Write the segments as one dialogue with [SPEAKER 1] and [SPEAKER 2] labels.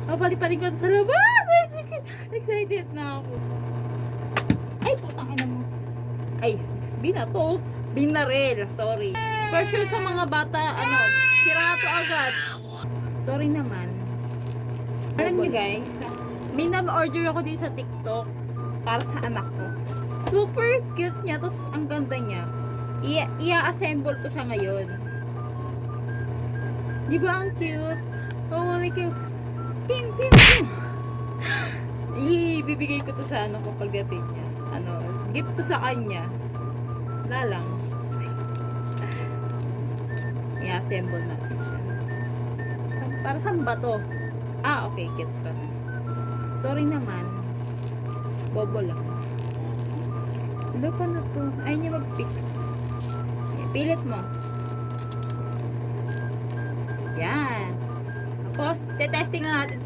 [SPEAKER 1] Papaliparin ko sa labas! Excited na ako. Ay, putang ina mo. Ay, binato. Binarel. Sorry. For sure sa mga bata, sirato agad. Sorry naman. Alam niyo guys, may na-order ako dito sa TikTok para sa anak ko. Super cute niya, tapos ang ganda niya. Ia-assemble ko siya ngayon. Di ba ang cute? Oh, like pin. Ibibigay ko to sa ko pagdating niya. Gift ko sa kanya. Wala lang. I-assemble natin siya. Para saan ba to? Okay, gets ko na. Sorry naman. Bobo lang. Ano pa na to? Ayaw niya mag-fix. Pilit mo. Yan. Tapos, testing na natin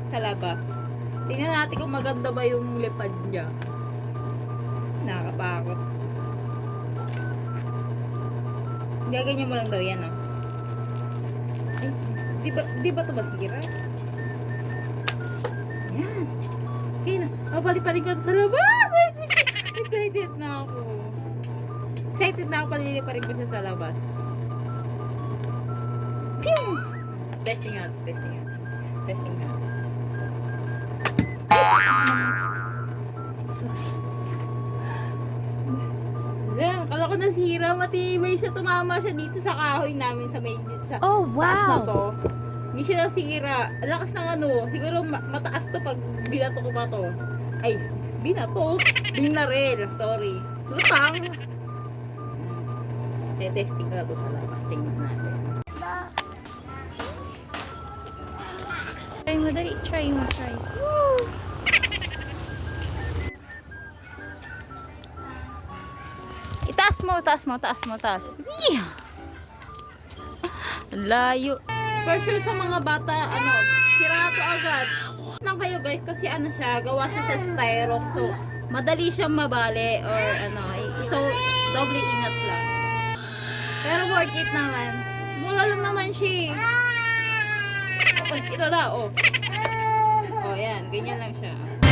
[SPEAKER 1] sa labas. Tingnan natin kung maganda ba yung lipad niya. Nakakatakot. Gaganyan mo lang daw yan, Ay, di ba ito masira? Yan. Okay na. Papaliparin ko sa labas! Excited na ako. Excited na ako paliliparin ko siya sa labas. Pew! Testing out. Kala ko nasira, matibay siya, tumama siya dito sa kahoy namin sa may sa taas na to. Hindi siya nasira. Ang lakas ng siguro mataas to pag binato ko pa to. Ay, binato. Binarel, sorry. Lutang. Testing ko na to sa labas. Tingnan natin. Try mo, dali. Try. Woo! Taas mo. Yeah. Layo. For sure sa mga bata, sirato agad. Nang kayo guys, kasi siya, gawa siya sa styro. So, madali siyang mabali or so, doble ingat lang. Pero worth it naman. Mura lang naman siya. Ito na, yan. Ganyan lang siya.